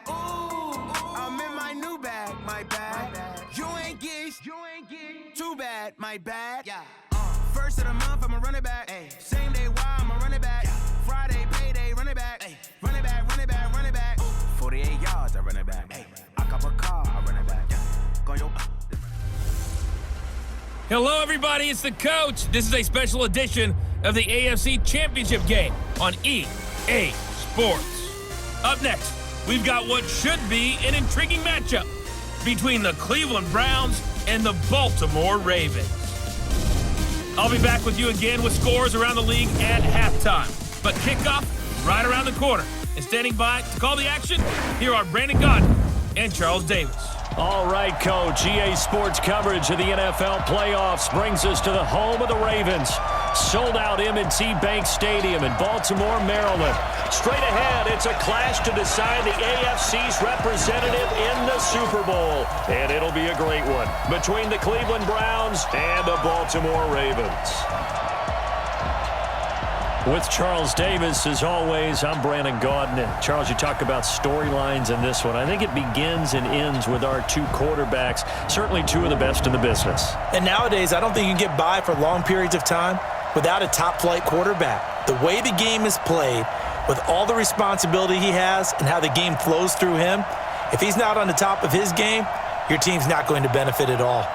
Ooh, I'm in my new bag, my bad. You ain't get too bad, my bad. First of the month, I'ma run it back. Same day, why I'ma run it back. Friday, payday, run it back. Run it back, run it back, run it back. 48 yards, I run it back. I cop a car, I run it back. Go yo. Hello, everybody. It's the coach. This is a special edition of the AFC Championship game on EA Sports. Up next, we've got what should be an intriguing matchup between the Cleveland Browns and the Baltimore Ravens. I'll be back with you again with scores around the league at halftime. But kickoff right around the corner. And standing by to call the action, here are Brandon Gaudin and Charles Davis. All right, Coach. EA Sports coverage of the NFL playoffs brings us to the home of the Ravens. Sold-out M&T Bank Stadium in Baltimore, Maryland. Straight ahead, it's a clash to decide the AFC's representative in the Super Bowl. And it'll be a great one between the Cleveland Browns and the Baltimore Ravens. With Charles Davis, as always, I'm Brandon Gaudin. And Charles, you talk about storylines in this one. I think it begins and ends with our two quarterbacks, certainly two of the best in the business. And nowadays, I don't think you can get by for long periods of time without a top-flight quarterback. The way the game is played, with all the responsibility he has and how the game flows through him, if he's not on the top of his game, your team's not going to benefit at all.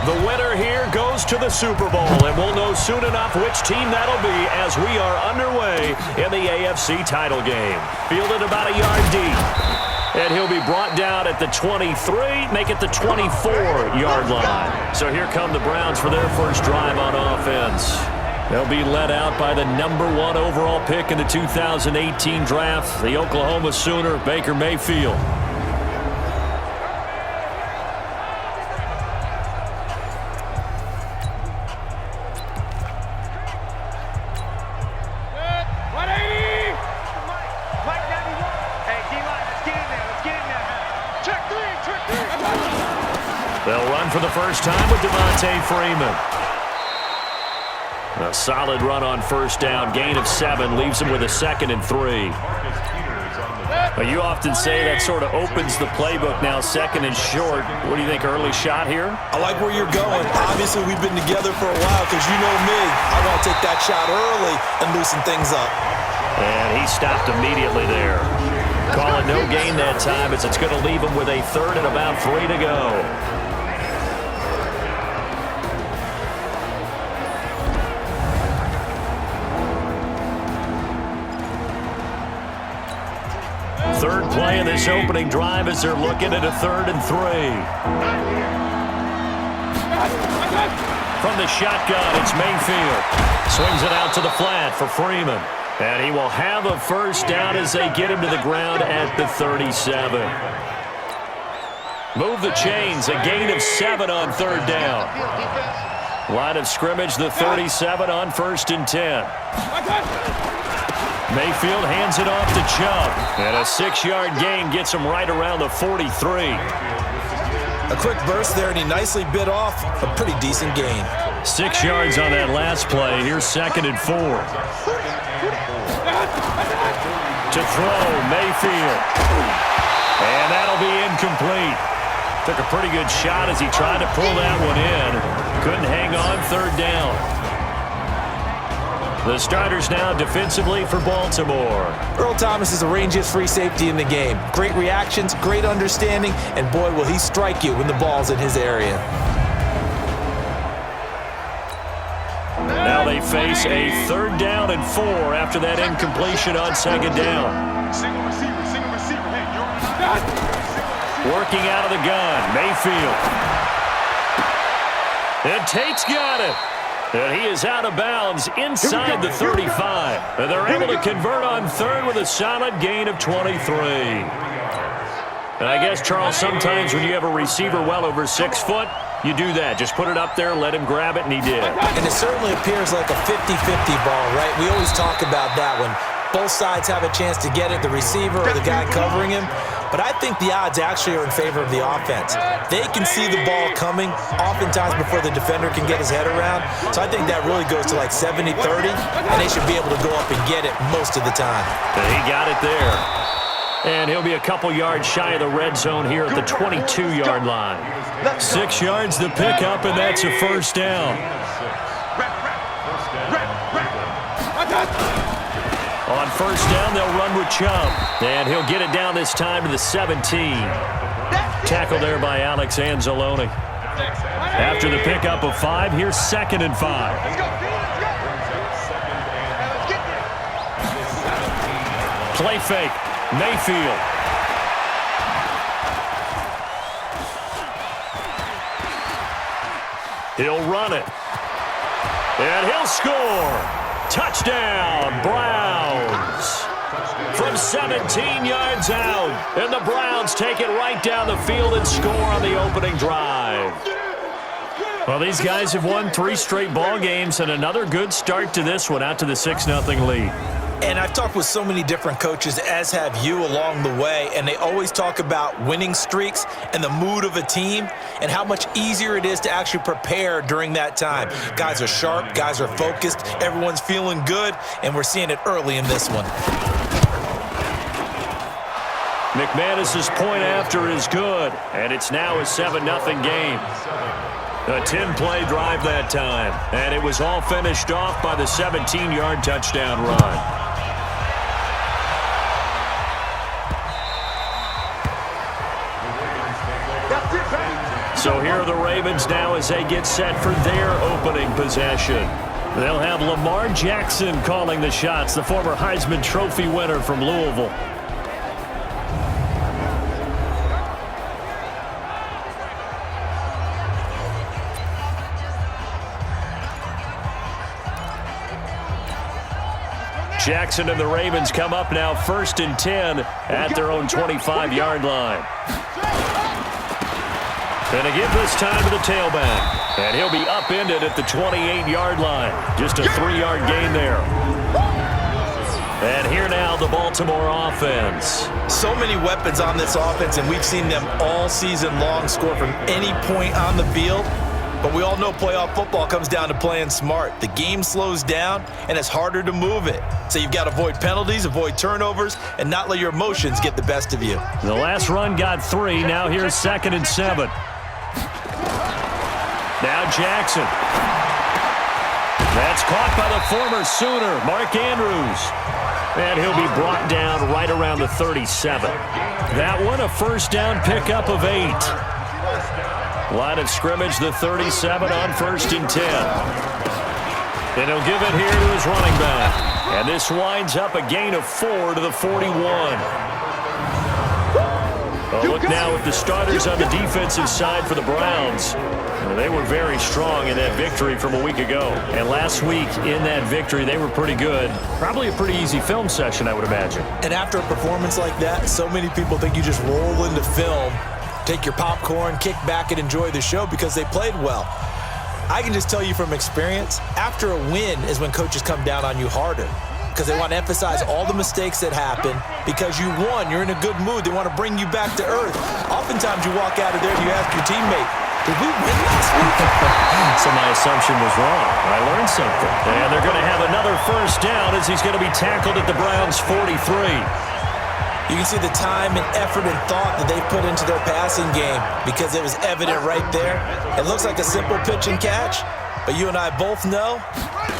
The winner here goes to the Super Bowl, and we'll know soon enough which team that'll be as we are underway in the AFC title game. Fielded about a yard deep. And he'll be brought down at the 23, make it the 24-yard line. So here come the Browns for their first drive on offense. They'll be led out by the #1 overall pick in the 2018 draft, the Oklahoma Sooner, Baker Mayfield. They'll run for the first time with Devontae Freeman. A solid run on first down. Gain of 7 leaves him with a 2nd and 3. But you often say that sort of opens the playbook now, 2nd and short. What do you think, early shot here? I like where you're going. Obviously, we've been together for a while because you know me. I want to take that shot early and loosen things up. And he stopped immediately there. Call it no gain that time as it's going to leave him with a 3rd and about 3 to go. Third play of this opening drive as they're looking at a 3rd and 3. From the shotgun, it's Mayfield. Swings it out to the flat for Freeman. And he will have a first down as they get him to the ground at the 37. Move the chains, a gain of 7 on 3rd down. Line of scrimmage, the 37 on 1st and 10. Mayfield hands it off to Chubb. And a 6-yard gain gets him right around the 43. A quick burst there, and he nicely bit off a pretty decent gain. 6 yards on that last play. Here's 2nd and 4. To throw, Mayfield. And that'll be incomplete. Took a pretty good shot as he tried to pull that one in. Couldn't hang on 3rd down. The starters now defensively for Baltimore. Earl Thomas is a range-hit free safety in the game. Great reactions, great understanding, and boy, will he strike you when the ball's in his area. Now they face a 3rd down and 4 after that incompletion on 2nd down. Single receiver. Hey, you're Working out of the gun, Mayfield. And Tate's got it. And he is out of bounds inside the 35. And they're able to convert on 3rd with a solid gain of 23. And I guess, Charles, sometimes when you have a receiver well over 6 foot, you do that. Just put it up there, let him grab it, and he did. And it certainly appears like a 50-50 ball, right? We always talk about that when both sides have a chance to get it, the receiver or the guy covering him. But I think the odds actually are in favor of the offense. They can see the ball coming oftentimes before the defender can get his head around. So I think that really goes to like 70-30, and they should be able to go up and get it most of the time. And he got it there. And he'll be a couple yards shy of the red zone here at the 22-yard line. 6 yards to pick up, and that's a first down. On first down, they'll run with Chubb. And he'll get it down this time to the 17. Tackle there by Alex Anzalone. After the pickup of 5, here's 2nd and 5. Play fake. Mayfield. He'll run it. And he'll score. Touchdown, Browns. From 17 yards out. And the Browns take it right down the field and score on the opening drive. Well, these guys have won 3 straight ball games and another good start to this one, out to the 6-0 lead. And I've talked with so many different coaches, as have you, along the way, and they always talk about winning streaks and the mood of a team and how much easier it is to actually prepare during that time. Guys are sharp, guys are focused, everyone's feeling good, and we're seeing it early in this one. McManus's point after is good, and it's now a 7-0 game. A 10-play drive that time, and it was all finished off by the 17-yard touchdown run. So here are the Ravens now as they get set for their opening possession. They'll have Lamar Jackson calling the shots, the former Heisman Trophy winner from Louisville. Jackson and the Ravens come up now 1st and 10 at their own 25-yard line. And again this time to the tailback. And he'll be upended at the 28-yard line. Just a 3-yard gain there. And here now the Baltimore offense. So many weapons on this offense, and we've seen them all season long score from any point on the field. But we all know playoff football comes down to playing smart. The game slows down, and it's harder to move it. So you've got to avoid penalties, avoid turnovers, and not let your emotions get the best of you. The last run got 3. Now here's 2nd and 7. Now Jackson. That's caught by the former Sooner, Mark Andrews. And he'll be brought down right around the 37. That one a first down pickup of 8. Line of scrimmage, the 37 on 1st and 10. And he'll give it here to his running back. And this winds up a gain of 4 to the 41. A look now at the starters on the defensive side for the Browns. They were very strong in that victory from a week ago. And last week in that victory, they were pretty good. Probably a pretty easy film session, I would imagine. And after a performance like that, so many people think you just roll into film, take your popcorn, kick back, and enjoy the show because they played well. I can just tell you from experience, after a win is when coaches come down on you harder because they want to emphasize all the mistakes that happen. Because you won, you're in a good mood. They want to bring you back to earth. Oftentimes you walk out of there and you ask your teammate, did we win last week? So my assumption was wrong. I learned something. And they're going to have another first down as he's going to be tackled at the Browns' 43. You can see the time and effort and thought that they put into their passing game because it was evident right there. It looks like a simple pitch and catch, but you and I both know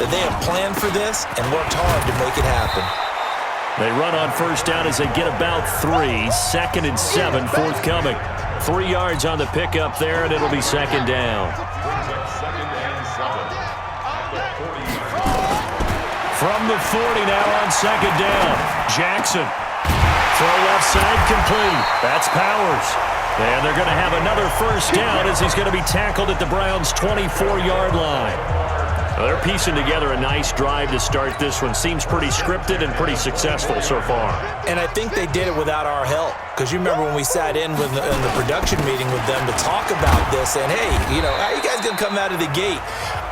that they have planned for this and worked hard to make it happen. They run on first down as they get about 3. 2nd and 7 forthcoming. 3 yards on the pickup there, and it'll be 2nd down. From the 40 now on 2nd down. Jackson. Throw left side complete. That's Powers. And they're going to have another first down as he's going to be tackled at the Browns' 24-yard line. Well, they're piecing together a nice drive to start this one. Seems pretty scripted and pretty successful so far. And I think they did it without our help. Because you remember when we sat in the production meeting with them to talk about this, and hey, how you guys going to come out of the gate?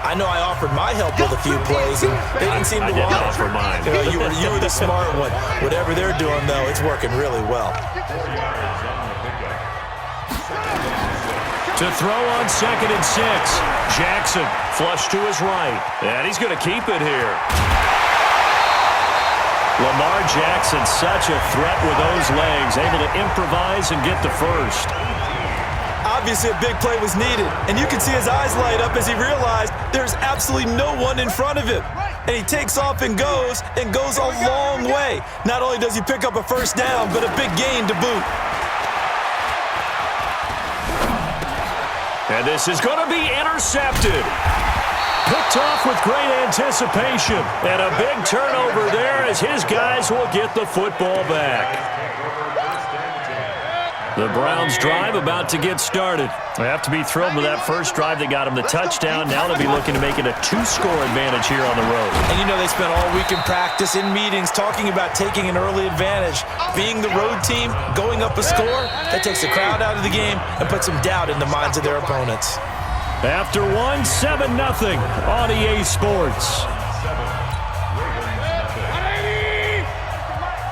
I know I offered my help with a few plays, and they didn't seem to want it. I didn't offer mine. You were the smart one. Whatever they're doing, though, it's working really well. To throw on 2nd and 6. Jackson flush to his right. And he's going to keep it here. Lamar Jackson, such a threat with those legs, able to improvise and get the first. Obviously, a big play was needed, and you can see his eyes light up as he realized there's absolutely no one in front of him. And he takes off and goes a long way. Not only does he pick up a first down, but a big gain to boot. And this is going to be intercepted. Picked off with great anticipation. And a big turnover there as his guys will get the football back. The Browns drive about to get started. They have to be thrilled with that first drive that got them the touchdown. Now they'll be looking to make it a 2-score advantage here on the road. And they spent all week in practice, in meetings, talking about taking an early advantage. Being the road team, going up a score, that takes the crowd out of the game and puts some doubt in the minds of their opponents. After 7-0 on EA Sports.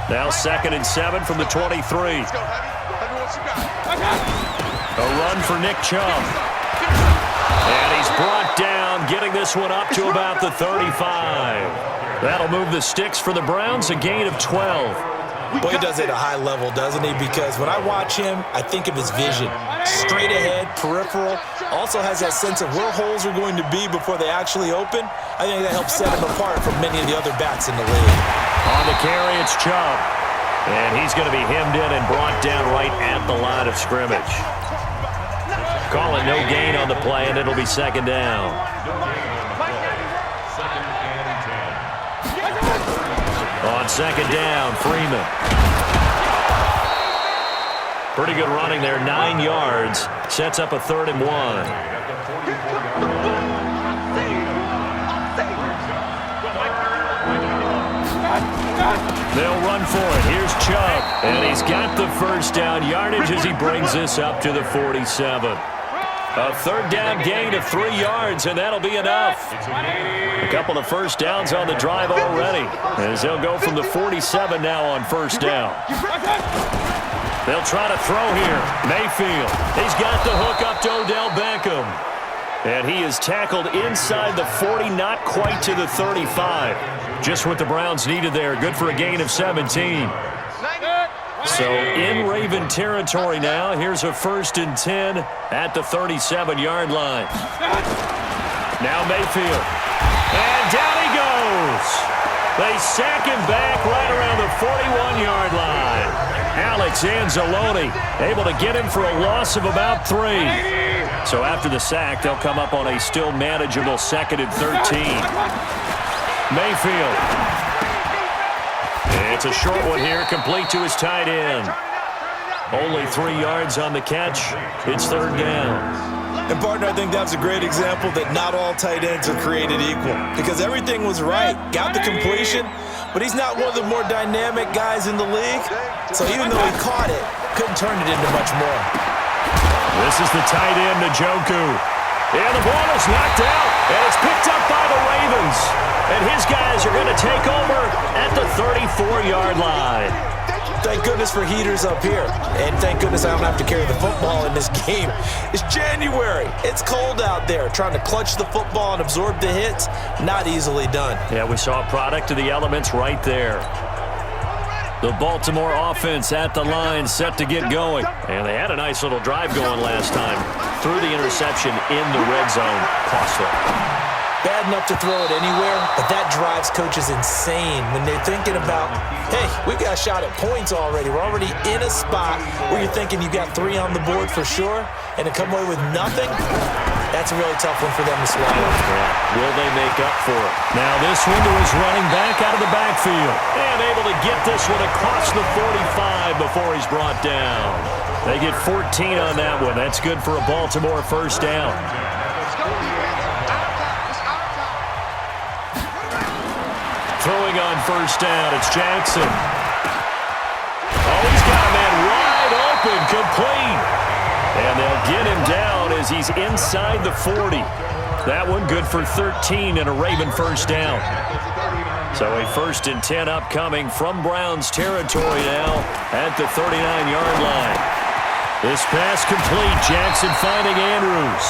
Now 2nd and 7 from the 23. A run for Nick Chubb. And he's brought down, getting this one up to about the 35. That'll move the sticks for the Browns, a gain of 12. Boy, he does it at a high level, doesn't he? Because when I watch him, I think of his vision. Straight ahead, peripheral. Also has that sense of where holes are going to be before they actually open. I think that helps set him apart from many of the other backs in the league. On the carry, it's Chubb. And he's going to be hemmed in and brought down right at the line of scrimmage. Calling no gain on the play, and it'll be 2nd down. On 2nd down, Freeman. Pretty good running there, 9 yards. Sets up a 3rd and 1. They'll run for it. Here's Chubb. And he's got the first down yardage as he brings this up to the 47. A 3rd down gain of 3 yards, and that'll be enough. A couple of first downs on the drive already, as they'll go from the 47 now on 1st down. They'll try to throw here. Mayfield. He's got the hook up to Odell Beckham. And he is tackled inside the 40, not quite to the 35. Just what the Browns needed there. Good for a gain of 17. So in Raven territory now. Here's a 1st and 10 at the 37-yard line. Now Mayfield. And down he goes. They sack him back right around the 41-yard line. Alex Anzalone able to get him for a loss of about 3. So after the sack, they'll come up on a still manageable 2nd and 13. Mayfield. It's a short one here, complete to his tight end. Only 3 yards on the catch. It's 3rd down. And, partner, I think that's a great example that not all tight ends are created equal. Because everything was right. Got the completion, but he's not one of the more dynamic guys in the league. So even though he caught it, couldn't turn it into much more. This is the tight end, Njoku. And the ball is knocked out, and it's picked up by the Ravens. And his guys are going to take over at the 34-yard line. Thank goodness for heaters up here. And thank goodness I don't have to carry the football in this game. It's January. It's cold out there. Trying to clutch the football and absorb the hits, not easily done. Yeah, we saw a product of the elements right there. The Baltimore offense at the line, set to get going. And they had a nice little drive going last time. Threw the interception in the red zone. Costly. Bad enough to throw it anywhere, but that drives coaches insane when they're thinking about, hey, we've got a shot at points already. We're already in a spot where you're thinking you got 3 on the board for sure, and to come away with nothing, that's a really tough one for them to swallow. Yeah. Will they make up for it? Now this one to his running back out of the backfield. And able to get this one across the 45 before he's brought down. They get 14 on that one. That's good for a Baltimore first down. Throwing on first down, it's Jackson. Oh, he's got a man wide open, complete. And they'll get him down as he's inside the 40. That one good for 13 and a Raven first down. So a 1st and 10 upcoming from Browns territory now at the 39-yard line. This pass complete. Jackson finding Andrews.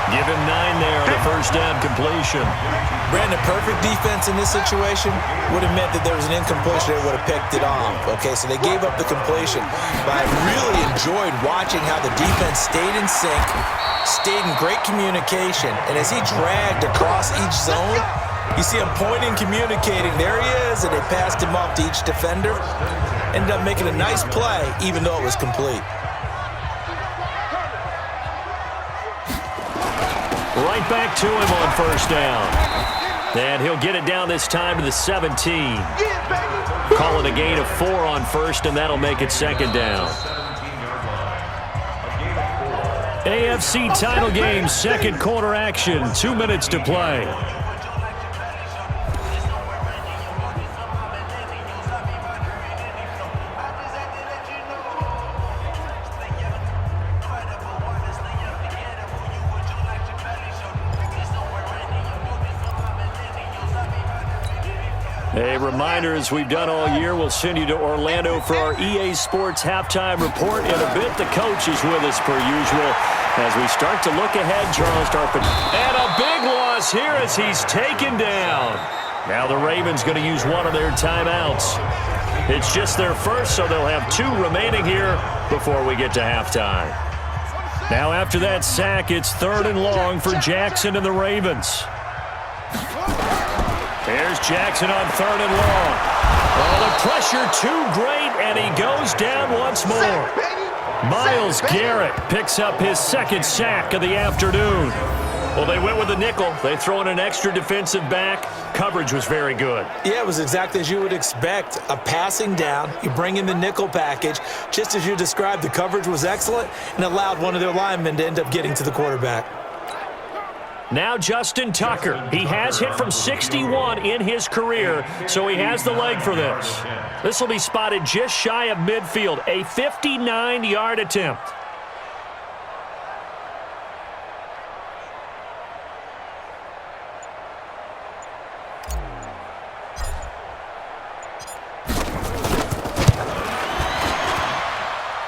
Give him 9 there on the first down completion. Brandon, perfect defense in this situation would have meant that there was an incompletion. They would have picked it off. Okay, so they gave up the completion. But I really enjoyed watching how the defense stayed in sync, stayed in great communication. And as he dragged across each zone, you see him pointing, communicating. There he is, and they passed him off to each defender. Ended up making a nice play, even though it was complete. Right back to him on first down. And he'll get it down this time to the 17. Call it a gain of 4 on first, and that'll make it 2nd down. AFC title game, 2nd quarter action. 2 minutes to play. A reminder, as we've done all year, we'll send you to Orlando for our EA Sports halftime report. In a bit, the coach is with us per usual as we start to look ahead. Charles Darpin. And a big loss here as he's taken down. Now the Ravens going to use one of their timeouts. It's just their first, so they'll have 2 remaining here before we get to halftime. Now after that sack, it's 3rd and long for Jackson and the Ravens. Here's Jackson on 3rd and long. Oh, the pressure too great, and he goes down once more. Myles Garrett picks up his 2nd sack of the afternoon. Well, they went with a nickel. They throw in an extra defensive back. Coverage was very good. Yeah, it was exactly as you would expect. A passing down. You bring in the nickel package. Just as you described, the coverage was excellent and allowed one of their linemen to end up getting to the quarterback. Now Justin Tucker. He has hit from 61 in his career, so he has the leg for this. This will be spotted just shy of midfield. A 59-yard attempt.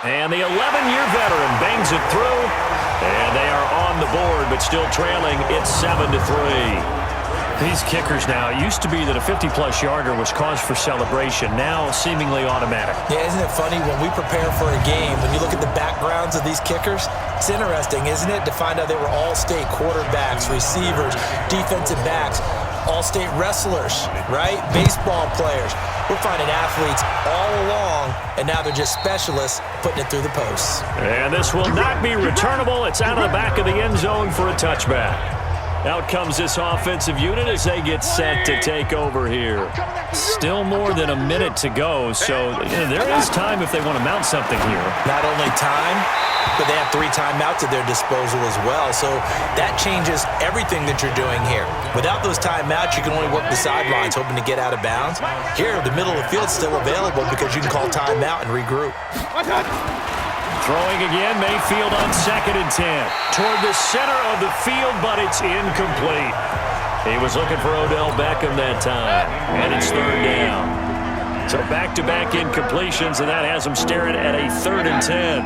And the 11-year veteran bangs it through. And they are on the board, but still trailing. It's 7-3. These kickers now, it used to be that a 50-plus yarder was cause for celebration. Now seemingly automatic. Yeah, isn't it funny when we prepare for a game, when you look at the backgrounds of these kickers, it's interesting, isn't it, to find out they were all-state quarterbacks, receivers, defensive backs, all-state wrestlers, right? Baseball players. We're finding athletes all along, and now they're just specialists putting it through the posts. And this will not be returnable. It's out of the back of the end zone for a touchback. Out comes this offensive unit as they get set to take over here. Still more than a minute to go, so there is time if they want to mount something here. Not only time, but they have 3 timeouts at their disposal as well, so that changes everything that you're doing here. Without those timeouts, you can only work the sidelines, hoping to get out of bounds. Here, the middle of the field's still available because you can call timeout and regroup. Throwing again, Mayfield on 2nd and 10. Toward the center of the field, but it's incomplete. He was looking for Odell Beckham that time, and it's 3rd down. So back-to-back incompletions, and that has him staring at a 3rd and 10.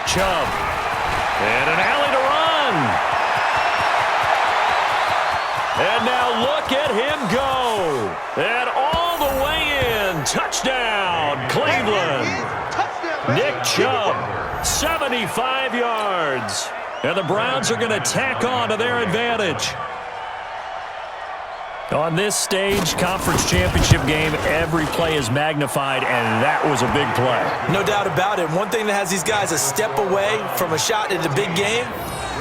Chubb. And an alley to run. And now look at him go. And all the way in. Touchdown, Cleveland. Nick Chubb, 75 yards. And the Browns are going to tack on to their advantage. On this stage, conference championship game, every play is magnified, and that was a big play. No doubt about it. One thing that has these guys a step away from a shot at a big game,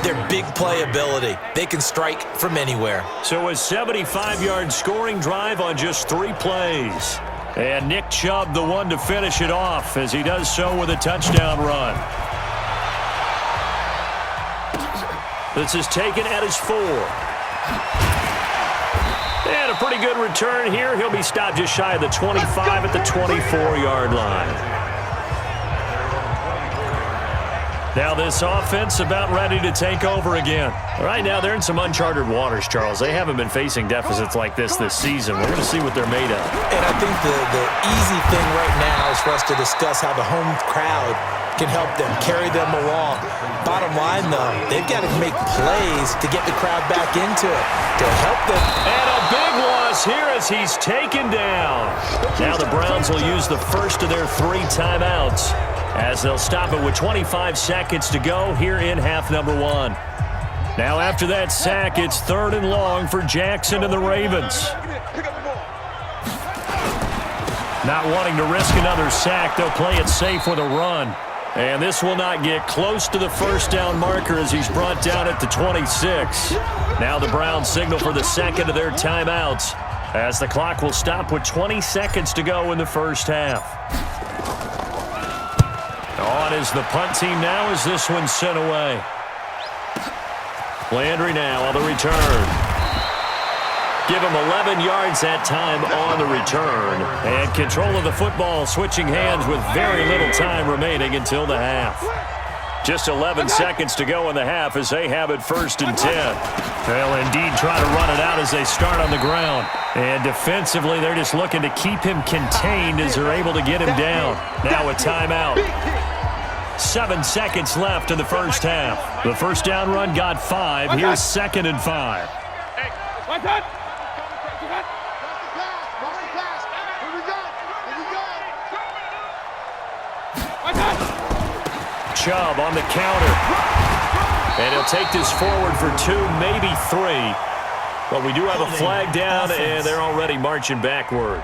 their big play ability. They can strike from anywhere. So a 75-yard scoring drive on just 3 plays. And Nick Chubb, the one to finish it off, as he does so with a touchdown run. This is taken at his 4. And a pretty good return here. He'll be stopped just shy of the 25 at the 24-yard line. Now this offense about ready to take over again. Right now they're in some uncharted waters, Charles. They haven't been facing deficits like this season. We're going to see what they're made of. And I think the easy thing right now is for us to discuss how the home crowd can help them, carry them along. Bottom line, though, they've got to make plays to get the crowd back into it, to help them. And a big loss here as he's taken down. Now the Browns will use the first of their 3 timeouts as they'll stop it with 25 seconds to go here in half number 1. Now after that sack, it's 3rd and long for Jackson and the Ravens. Not wanting to risk another sack, they'll play it safe with a run. And this will not get close to the first down marker as he's brought down at the 26. Now the Browns signal for the second of their timeouts as the clock will stop with 20 seconds to go in the first half. On is the punt team now as this one's sent away. Landry now on the return. Give him 11 yards that time on the return. And control of the football switching hands with very little time remaining until the half. Just 11 seconds to go in the half as they have it 1st and 10. They'll indeed try to run it out as they start on the ground. And defensively, they're just looking to keep him contained as they're able to get him down. Now a timeout. 7 seconds left in the first half. The first down run got 5. Here's 2nd and 5. Chubb on the counter. And he'll take this forward for 2, maybe 3. But we do have a flag down, and they're already marching backward.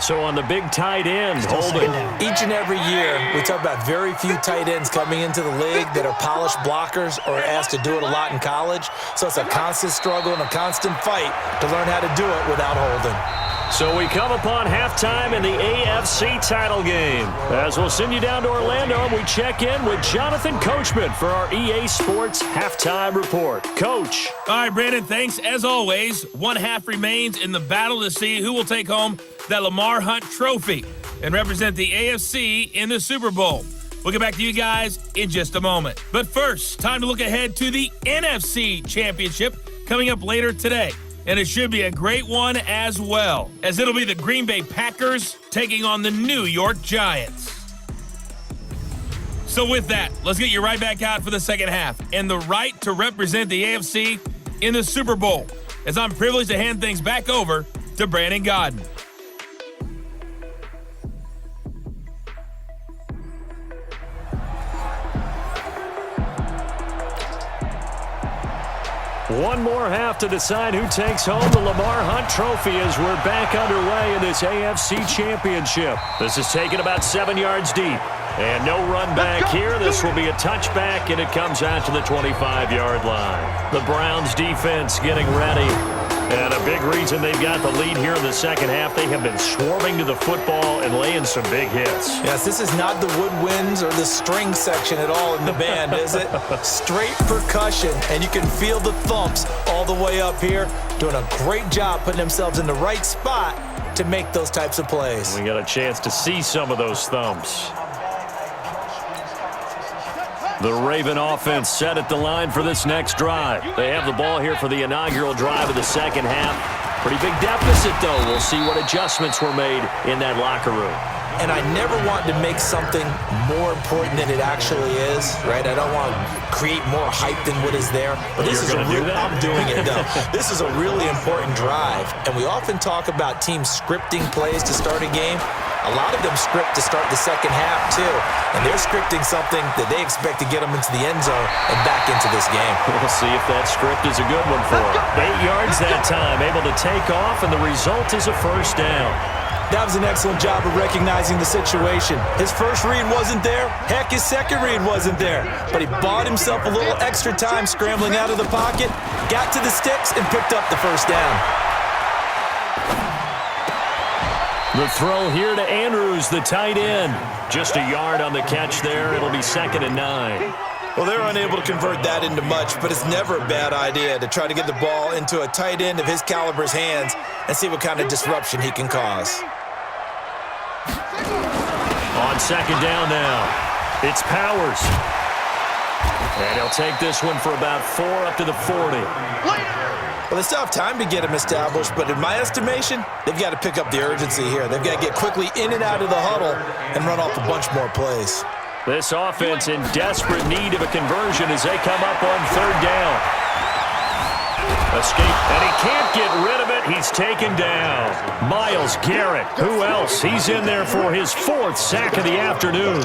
So on the big tight end, holding. Each and every year, we talk about very few tight ends coming into the league that are polished blockers or asked to do it a lot in college. So it's a constant struggle and a constant fight to learn how to do it without holding. So we come upon halftime in the AFC title game. As we'll send you down to Orlando, and we check in with Jonathan Coachman for our EA Sports Halftime Report. Coach. All right, Brandon, thanks. As always, 1 half remains in the battle to see who will take home that Lamar Hunt trophy and represent the AFC in the Super Bowl. We'll get back to you guys in just a moment. But first, time to look ahead to the NFC Championship coming up later today. And it should be a great one as well, as it'll be the Green Bay Packers taking on the New York Giants. So with that, let's get you right back out for the second half and the right to represent the AFC in the Super Bowl, as I'm privileged to hand things back over to Brandon Godden. One more half to decide who takes home the Lamar Hunt trophy as we're back underway in this AFC Championship. This is taken about 7 yards deep. And no run back here. This will be a touchback, and it comes out to the 25-yard line. The Browns defense getting ready. And a big reason they've got the lead here in the second half, they have been swarming to the football and laying some big hits. Yes, this is not the woodwinds or the string section at all in the band, is it? Straight percussion, and you can feel the thumps all the way up here. Doing a great job putting themselves in the right spot to make those types of plays. We got a chance to see some of those thumps. The Raven offense set at the line for this next drive. They have the ball here for the inaugural drive of the second half. Pretty big deficit, though. We'll see what adjustments were made in that locker room. And I never want to make something more important than it actually is, right? I don't want to create more hype than what is there. But this is a real, I'm doing it, though. This is a really important drive. And we often talk about teams scripting plays to start a game. A lot of them script to start the second half, too. And they're scripting something that they expect to get them into the end zone and back into this game. We'll see if that script is a good one for them. 8 yards that time, able to take off, and the result is a first down. That was an excellent job of recognizing the situation. His first read wasn't there. Heck, his second read wasn't there. But he bought himself a little extra time scrambling out of the pocket, got to the sticks, and picked up the first down. The throw here to Andrews, the tight end. Just a yard on the catch there. It'll be 2nd and 9. Well, they're unable to convert that into much, but it's never a bad idea to try to get the ball into a tight end of his caliber's hands and see what kind of disruption he can cause. On second down now, it's Powers. And he'll take this one for about 4 up to the 40. Well, they still have time to get him established, but in my estimation, they've got to pick up the urgency here. They've got to get quickly in and out of the huddle and run off a bunch more plays. This offense in desperate need of a conversion as they come up on third down. Escape, and he can't get rid of it. He's taken down. Myles Garrett, who else? He's in there for his 4th sack of the afternoon.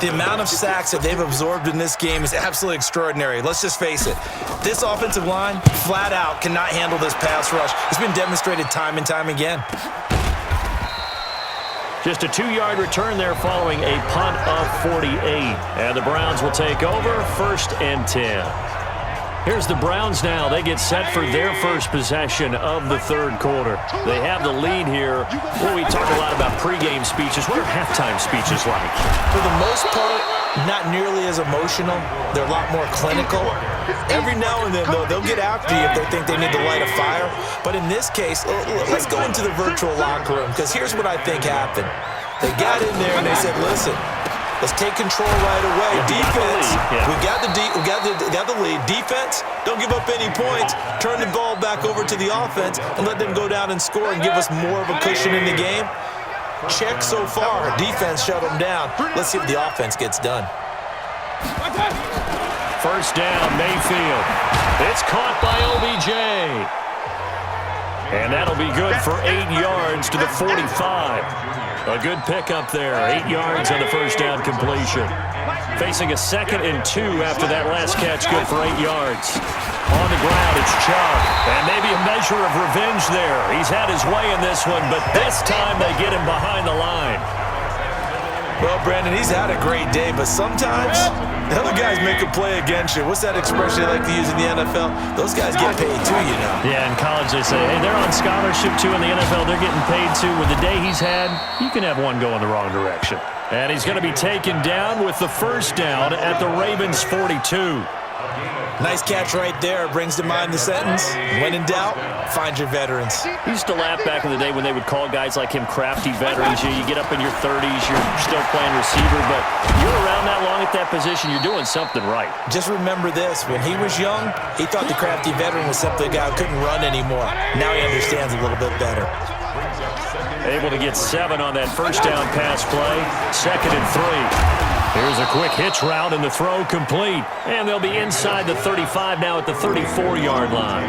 The amount of sacks that they've absorbed in this game is absolutely extraordinary. Let's just face it. This offensive line, flat out, cannot handle this pass rush. It's been demonstrated time and time again. Just a 2-yard return there following a punt of 48. And the Browns will take over, 1st and 10. Here's the Browns now. They get set for their first possession of the third quarter. They have the lead here. Well, we talk a lot about pregame speeches. What are halftime speeches like? For the most part, not nearly as emotional. They're a lot more clinical. Every now and then, though, they'll get after you if they think they need to light a fire. But in this case, let's go into the virtual locker room, because here's what I think happened. They got in there and they said, listen, let's take control right away. Defense, we got the lead. Defense, don't give up any points. Turn the ball back over to the offense and let them go down and score and give us more of a cushion in the game. Check so far. Defense shut them down. Let's see if the offense gets done. First down, Mayfield. It's caught by OBJ. And that'll be good for 8 yards to the 45. A good pickup there, 8 yards on the first down completion. Facing a 2nd and 2 after that last catch, good for 8 yards. On the ground, it's Chubb. And maybe a measure of revenge there. He's had his way in this one, but this time they get him behind the line. Well, Brandon, he's had a great day, but sometimes the other guys make a play against you. What's that expression they like to use in the NFL? Those guys get paid too, you know. Yeah, in college they say, hey, they're on scholarship too. In the NFL, they're getting paid too. With the day he's had, you can have one go in the wrong direction. And he's going to be taken down with the first down at the Ravens' 42. Nice catch right there. Brings to mind the sentence, when in doubt, find your veterans. I used to laugh back in the day when they would call guys like him crafty veterans. You get up in your 30s, you're still playing receiver, but you're around that long at that position, you're doing something right. Just remember this. When he was young, he thought the crafty veteran was simply a guy who couldn't run anymore. Now he understands a little bit better. Able to get 7 on that first down pass play. 2nd and 3. Here's a quick hitch route and the throw complete. And they'll be inside the 35 now at the 34-yard line.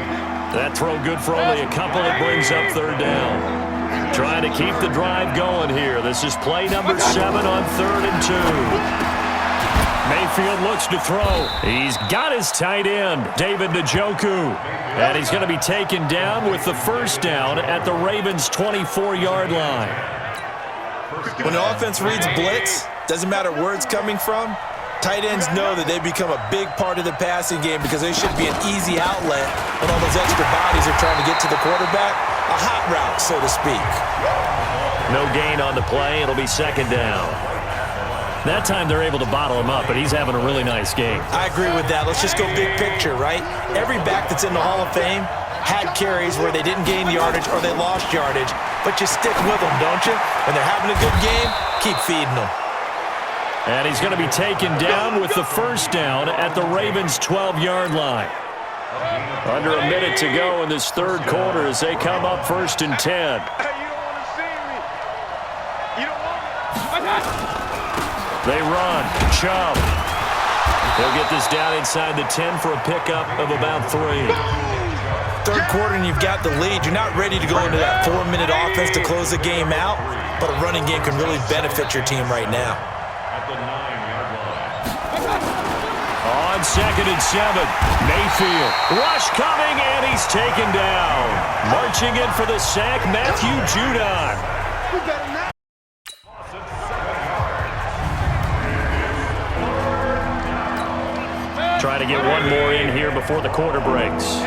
That throw good for only a couple. It brings up third down. Trying to keep the drive going here. This is play number 7 on 3rd and 2. Mayfield looks to throw. He's got his tight end, David Njoku. And he's going to be taken down with the first down at the Ravens' 24-yard line. When the offense reads blitz, doesn't matter where it's coming from, tight ends know that they become a big part of the passing game because they should be an easy outlet when all those extra bodies are trying to get to the quarterback. A hot route, so to speak. No gain on the play. It'll be 2nd down. That time they're able to bottle him up, but he's having a really nice game. I agree with that. Let's just go big picture, right? Every back that's in the Hall of Fame had carries where they didn't gain yardage or they lost yardage, but you stick with them, don't you? When they're having a good game, keep feeding them. And he's going to be taken down with the first down at the Ravens' 12-yard line. Under a minute to go in this third quarter as they come up 1st and 10. Hey, you don't want to see me. You don't want me. They run. Chubb. They'll get this down inside the 10 for a pickup of about 3. Third quarter and you've got the lead. You're not ready to go into that 4-minute offense to close the game out, but a running game can really benefit your team right now. On 2nd and 7, Mayfield. Rush coming, and he's taken down. Marching in for the sack, Matthew Judon. Trying to get one more in here before the quarter breaks.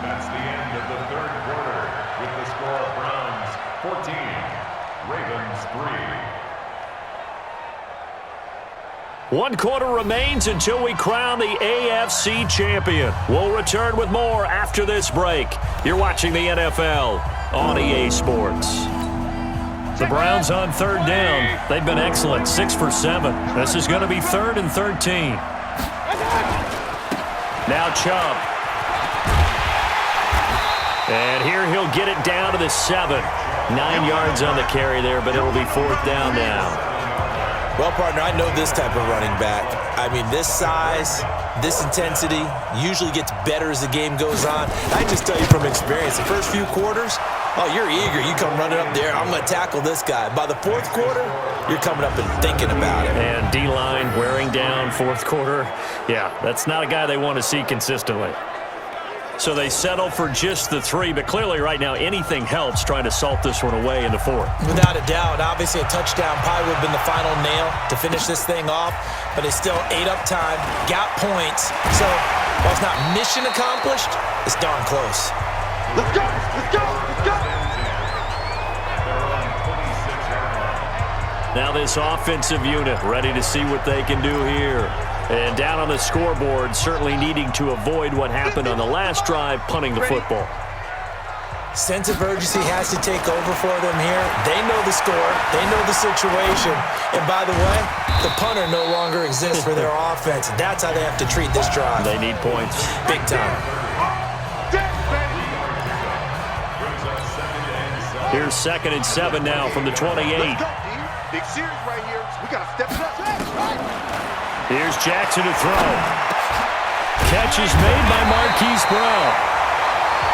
That's the end of the third quarter with the score of Browns 14 One quarter remains until we crown the AFC champion. We'll return with more after this break. You're watching the NFL on EA Sports. The Browns on third down. They've been excellent, 6 for 7. This is going to be 3rd and 13. Now Chubb. And here he'll get it down to the 7. 9 yards on the carry there, but it'll be 4th down now. Well, partner, I know this type of running back. I mean, this size, this intensity usually gets better as the game goes on. I just tell you from experience, the first few quarters, oh, you're eager. You come running up there, I'm going to tackle this guy. By the 4th quarter, you're coming up and thinking about it. And D-line wearing down 4th quarter. Yeah, that's not a guy they want to see consistently. So they settle for just the 3, but clearly right now anything helps trying to salt this one away into 4. Without a doubt, obviously a touchdown probably would have been the final nail to finish this thing off, but it's still ate up time, got points. So while it's not mission accomplished, it's darn close. Let's go! Let's go! Let's go! Now this offensive unit ready to see what they can do here. And down on the scoreboard, certainly needing to avoid what happened on the last drive, punting the football. Sense of urgency has to take over for them here. They know the score. They know the situation. And by the way, the punter no longer exists for their offense. That's how they have to treat this drive. They need points. Big time. Here's 2nd and 7 now from the 28. Let's go, D. Big series right here. We got to step it up. Here's Jackson to throw. Catch is made by Marquise Brown.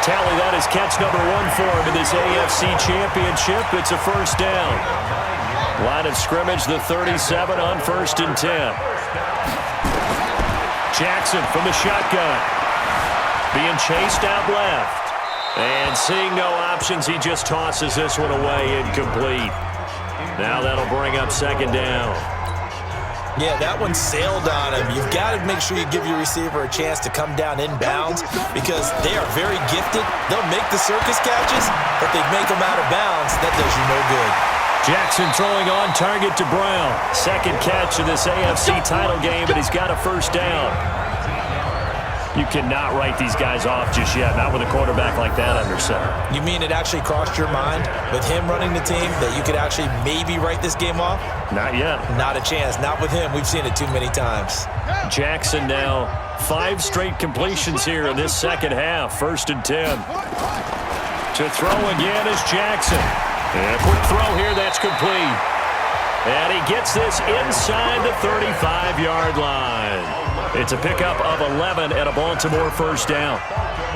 Tally that is catch number 1 for him in this AFC championship. It's a 1st down. Line of scrimmage, the 37 on 1st and 10. Jackson from the shotgun. Being chased out left. And seeing no options, he just tosses this one away, incomplete. Now that'll bring up 2nd down. Yeah, that one sailed on him. You've got to make sure you give your receiver a chance to come down inbounds because they are very gifted. They'll make the circus catches, but they make them out of bounds. That does you no good. Jackson throwing on target to Brown. 2nd catch of this AFC title game, but he's got a 1st down. You cannot write these guys off just yet, not with a quarterback like that under center. You mean it actually crossed your mind with him running the team that you could actually maybe write this game off? Not yet. Not a chance. Not with him. We've seen it too many times. Jackson now 5 straight completions here in this 2nd half. 1st and 10. To throw again is Jackson. And a quick throw here, that's complete. And he gets this inside the 35-yard line. It's a pickup of 11 and a Baltimore 1st down.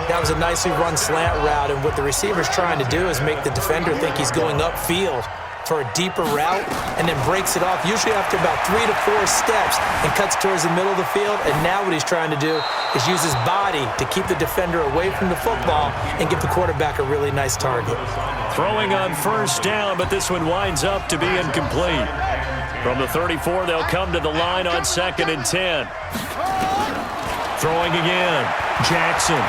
That was a nicely run slant route, and what the receiver's trying to do is make the defender think he's going upfield for a deeper route and then breaks it off, usually after about 3 to 4 steps, and cuts towards the middle of the field. And now what he's trying to do is use his body to keep the defender away from the football and give the quarterback a really nice target. Throwing on 1st down, but this one winds up to be incomplete. From the 34, they'll come to the line on 2nd and 10. Throwing again, Jackson.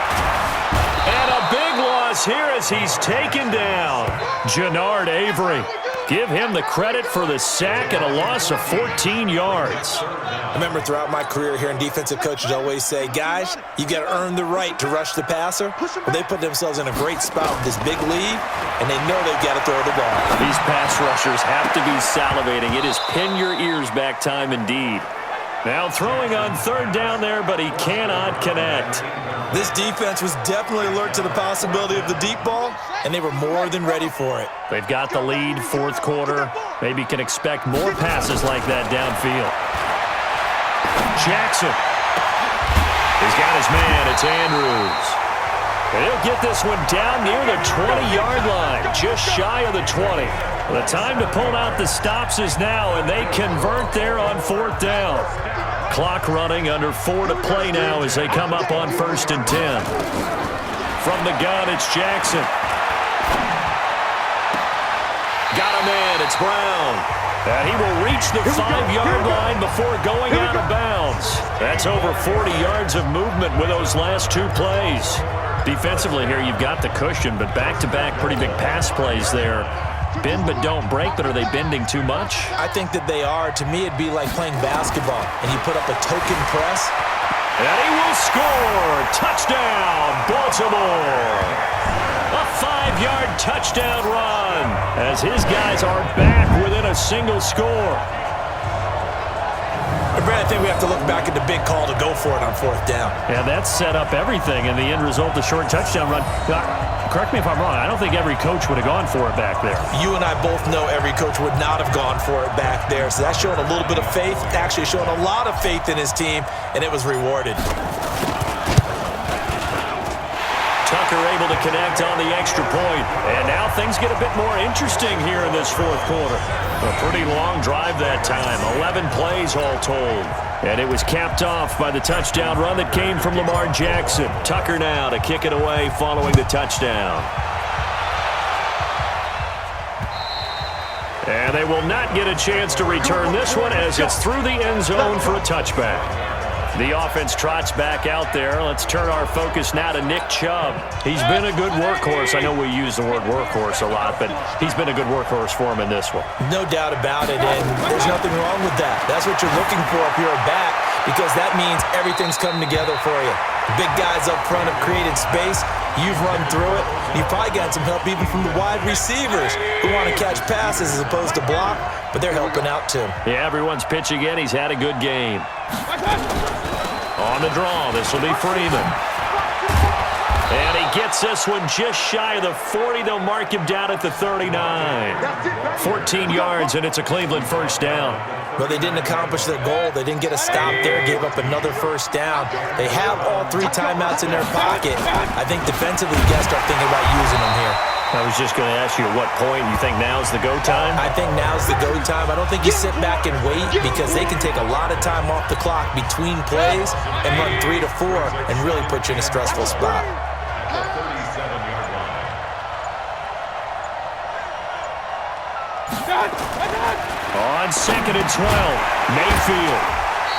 And a big loss here as he's taken down. Jannard Avery. Give him the credit for the sack and a loss of 14 yards. I remember throughout my career hearing defensive coaches always say, guys, you got to earn the right to rush the passer. Well, they put themselves in a great spot with this big lead, and they know they've got to throw the ball. These pass rushers have to be salivating. It is pin your ears back time indeed. Now throwing on 3rd down there, but he cannot connect. This defense was definitely alert to the possibility of the deep ball, and they were more than ready for it. They've got the lead, 4th quarter. Maybe can expect more passes like that downfield. Jackson. He's got his man. It's Andrews. And he'll get this one down near the 20-yard line, just shy of the 20. The time to pull out the stops is now, and they convert there on 4th down. Clock running, under 4 to play now as they come up on 1st and 10. From the gun, it's Jackson. Got a man, it's Brown. And he will reach the 5-yard line before going out of bounds. That's over 40 yards of movement with those last 2 plays. Defensively here, you've got the cushion, but back-to-back pretty big pass plays there. bend but don't break, but are they bending too much? I think that they are. To me, it'd be like playing basketball, and you put up a token press. And he will score. Touchdown, Baltimore. A 5-yard touchdown run as his guys are back within a single score. Brad, I think we have to look back at the big call to go for it on 4th down. Yeah, that set up everything, and the end result, the short touchdown run. Correct me if I'm wrong. I don't think every coach would have gone for it back there. You and I both know every coach would not have gone for it back there. So that's showing a little bit of faith, actually showing a lot of faith in his team, and it was rewarded. Tucker able to connect on the extra point. And now things get a bit more interesting here in this 4th quarter. A pretty long drive that time. 11 plays all told. And it was capped off by the touchdown run that came from Lamar Jackson. Tucker now to kick it away following the touchdown. And they will not get a chance to return this one as it's through the end zone for a touchback. The offense trots back out there. Let's turn our focus now to Nick Chubb. He's been a good workhorse. I know we use the word workhorse a lot, but he's been a good workhorse for him in this one. No doubt about it, and there's nothing wrong with that. That's what you're looking for if you're a back, because that means everything's coming together for you. The big guys up front have created space. You've run through it. You've probably got some help even from the wide receivers who want to catch passes as opposed to block, but they're helping out too. Yeah, everyone's pitching in. He's had a good game. On the draw, this will be Freeman. And he gets this one just shy of the 40. They'll mark him down at the 39. 14 yards, and it's a Cleveland first down. Well, they didn't accomplish their goal. They didn't get a stop there, gave up another first down. They have all 3 timeouts in their pocket. I think defensively, you got to start thinking about using them here. I was just going to ask you at what point you think now's the go time? I think now's the go time. I don't think you sit back and wait because they can take a lot of time off the clock between plays and run 3 to 4 and really put you in a stressful spot. On 2nd and 12, Mayfield.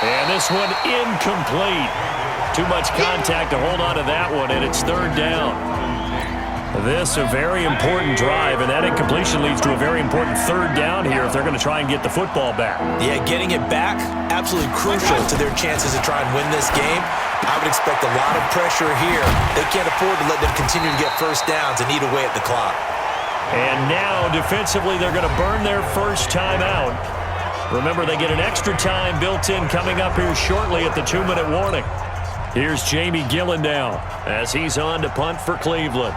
And this one incomplete. Too much contact to hold on to that one, and it's 3rd down. This a very important drive, and that incompletion leads to a very important 3rd down here if they're going to try and get the football back. Yeah, getting it back, absolutely crucial to their chances to try and win this game. I would expect a lot of pressure here. They can't afford to let them continue to get first downs and eat away at the clock. And now, defensively, they're going to burn their first time out. Remember, they get an extra time built in coming up here shortly at the 2-minute warning. Here's Jamie Gillen now as he's on to punt for Cleveland.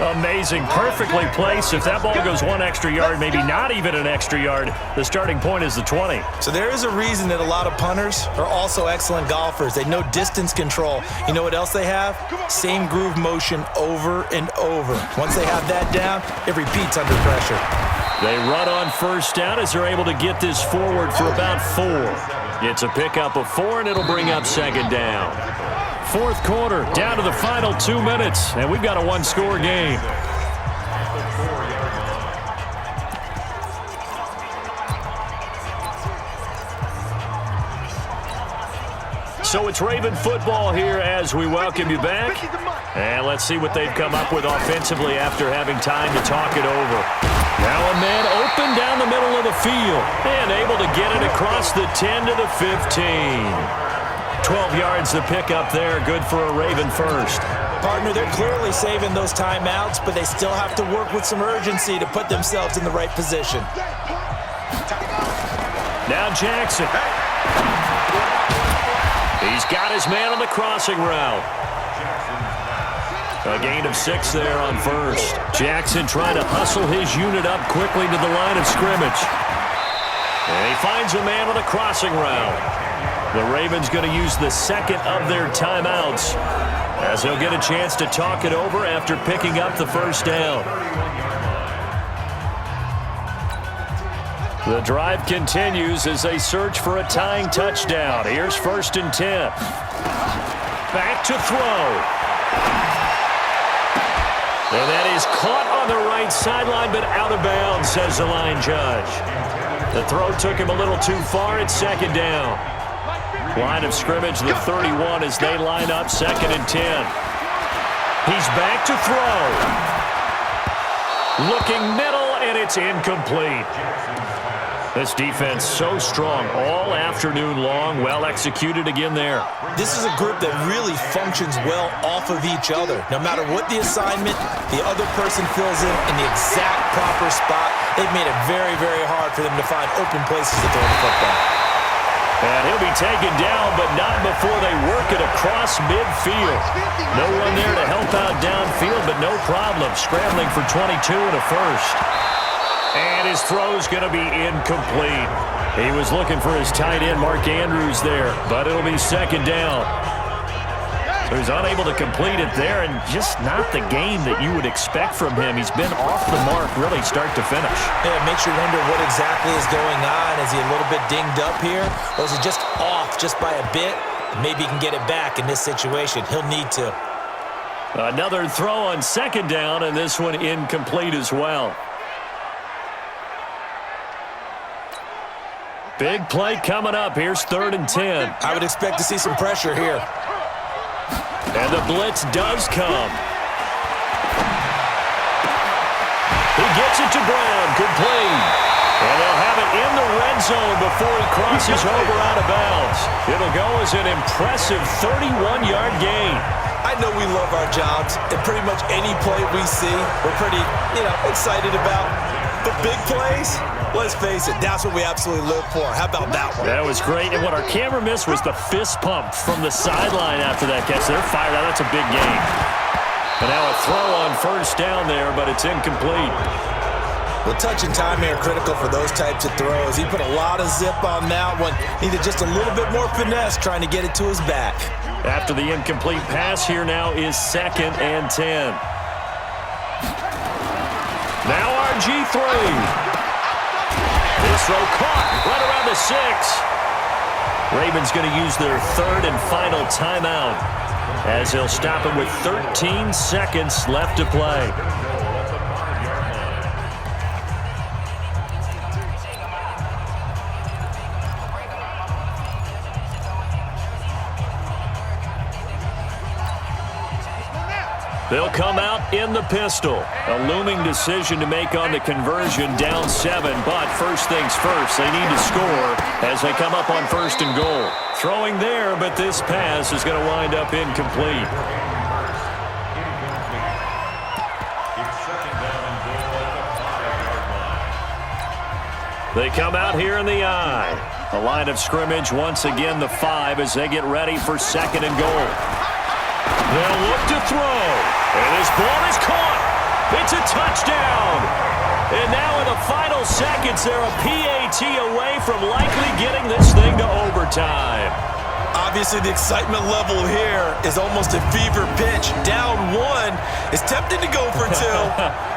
Amazing, perfectly placed. If that ball goes 1 extra yard, maybe not even an extra yard, the starting point is the 20. So there is a reason that a lot of punters are also excellent golfers. They know distance control. You know what else they have? Same groove motion over and over. Once they have that down, it repeats under pressure. They run on first down as they're able to get this forward for about 4. It's a pickup of 4, and it'll bring up 2nd down. 4th quarter, down to the final 2 minutes, and we've got a 1-score game. So it's Raven football here as we welcome you back. And let's see what they've come up with offensively after having time to talk it over. Now a man open down the middle of the field and able to get it across the 10 to the 15. 12 yards to pick up there. Good for a Raven first. Partner, they're clearly saving those timeouts, but they still have to work with some urgency to put themselves in the right position. Now Jackson. He's got his man on the crossing route. A gain of 6 there on first. Jackson trying to hustle his unit up quickly to the line of scrimmage. And he finds a man on the crossing route. The Ravens going to use the second of their timeouts as they'll get a chance to talk it over after picking up the first down. The drive continues as they search for a tying touchdown. Here's 1st and 10. Back to throw. And that is caught on the right sideline, but out of bounds, says the line judge. The throw took him a little too far. It's second down. Line of scrimmage, the 31 as they line up, 2nd and 10. He's back to throw. Looking middle, and it's incomplete. This defense so strong all afternoon long. Well executed again there. This is a group that really functions well off of each other. No matter what the assignment, the other person fills in the exact proper spot. They've made it very, very hard for them to find open places to throw the football. And he'll be taken down, but not before they work it across midfield. No one there to help out downfield, but no problem. Scrambling for 22 and a first. And his throw's going to be incomplete. He was looking for his tight end, Mark Andrews, there, but it'll be 2nd down. So he's unable to complete it there, and just not the game that you would expect from him. He's been off the mark really start to finish. Yeah, it makes you wonder what exactly is going on. Is he a little bit dinged up here, or is it just off just by a bit? Maybe he can get it back in this situation. He'll need to. Another throw on 2nd down, and this one incomplete as well. Big play coming up. Here's 3rd and 10. I would expect to see some pressure here. And the blitz does come. He gets it to Brown, complete. And they'll have it in the red zone before he crosses over out of bounds. It'll go as an impressive 31-yard gain. I know we love our jobs, and pretty much any play we see, we're pretty, excited about. But big plays, let's face it, that's what we absolutely live for. How about that one? That was great, and what our camera missed was the fist pump from the sideline after that catch. They're fired out. That's a big gain. And now a throw on 1st down there, but it's incomplete. Well, touch and time are critical for those types of throws. He put a lot of zip on that one. Needed just a little bit more finesse trying to get it to his back. After the incomplete pass, here now is 2nd and 10. Now RG3. This throw caught right around the 6. Ravens going to use their 3rd and final timeout as they'll stop him with 13 seconds left to play. They'll come out in the pistol. A looming decision to make on the conversion, down 7. But first things first, they need to score as they come up on 1st and goal. Throwing there, but this pass is going to wind up incomplete. They come out here in the I. The line of scrimmage, once again the 5 as they get ready for 2nd and goal. They'll look to throw, and this ball is caught. It's a touchdown. And now in the final seconds, they're a PAT away from likely getting this thing to overtime. Obviously, the excitement level here is almost a fever pitch. Down 1 is tempted to go for 2.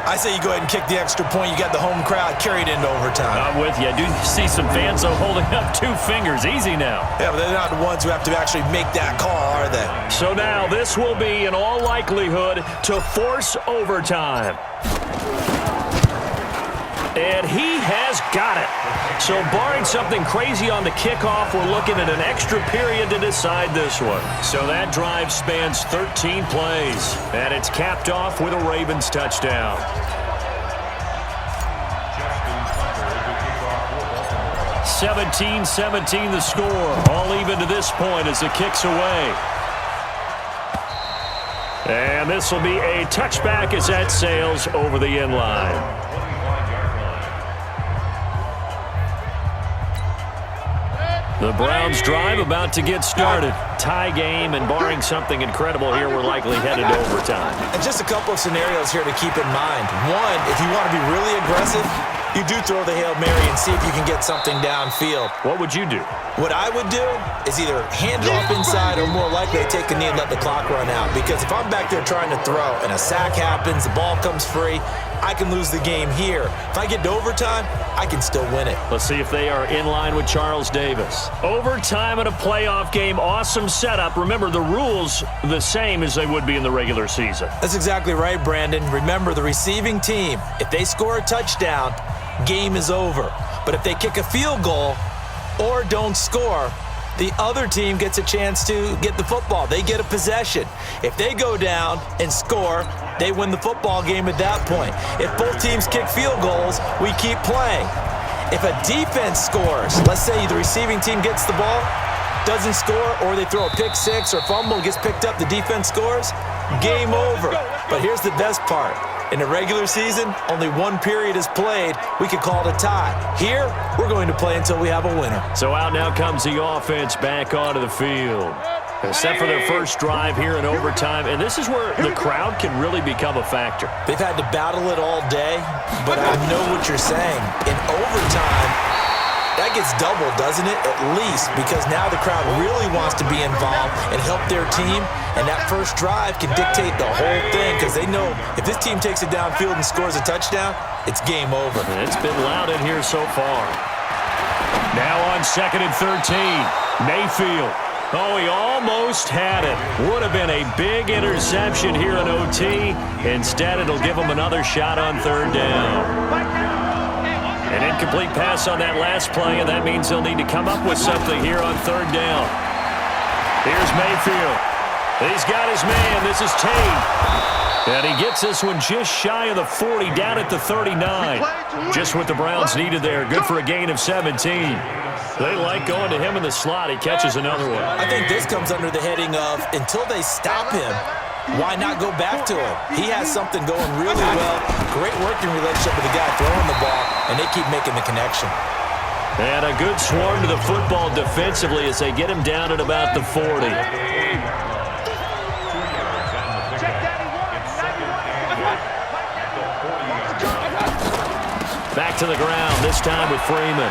I say you go ahead and kick the extra point. You got the home crowd carried into overtime. I'm with you. I do see some fans, though, holding up 2 fingers. Easy now. Yeah, but they're not the ones who have to actually make that call, are they? So now this will be, in all likelihood, to force overtime. And he has got it. So barring something crazy on the kickoff, we're looking at an extra period to decide this one. So that drive spans 13 plays. And it's capped off with a Ravens touchdown. 17-17 the score. All even to this point as the kick's away. And this will be a touchback as that sails over the end line. The Browns drive about to get started. Tie game, and barring something incredible here, we're likely headed to overtime. And just a couple of scenarios here to keep in mind. One, if you want to be really aggressive, you do throw the Hail Mary and see if you can get something downfield. What would you do? What I would do is either hand it off inside or more likely to take a knee and let the clock run out. Because if I'm back there trying to throw and a sack happens, the ball comes free, I can lose the game here. If I get to overtime, I can still win it. Let's see if they are in line with Charles Davis. Overtime in a playoff game, awesome setup. Remember, the rules the same as they would be in the regular season. That's exactly right, Brandon. Remember, the receiving team, if they score a touchdown, game is over. But if they kick a field goal or don't score, the other team gets a chance to get the football. They get a possession. If they go down and score, they win the football game at that point. If both teams kick field goals, we keep playing. If a defense scores, let's say the receiving team gets the ball, doesn't score, or they throw a pick six or fumble, gets picked up, the defense scores, game over. But here's the best part. In the regular season, only one period is played. We could call it a tie. Here, we're going to play until we have a winner. So out now comes the offense back onto the field. Set for their first drive here in overtime, and this is where the crowd can really become a factor. They've had to battle it all day, but I know what you're saying. In overtime, that gets doubled, doesn't it? At least, because now the crowd really wants to be involved and help their team, and that first drive can dictate the whole thing because they know if this team takes it downfield and scores a touchdown, it's game over. And it's been loud in here so far. Now on 2nd and 13, Mayfield. Oh, he almost had it. Would have been a big interception here in OT. Instead, it'll give him another shot on 3rd down. An incomplete pass on that last play, and that means they'll need to come up with something here on 3rd down. Here's Mayfield. He's got his man. This is Tate. And he gets this one just shy of the 40, down at the 39. Just what the Browns needed there. Good for a gain of 17. They like going to him in the slot. He catches another one. I think this comes under the heading of until they stop him, why not go back to him? He has something going really well. Great working relationship with the guy throwing the ball, and they keep making the connection. And a good swarm to the football defensively as they get him down at about the 40. Back to the ground, this time with Freeman.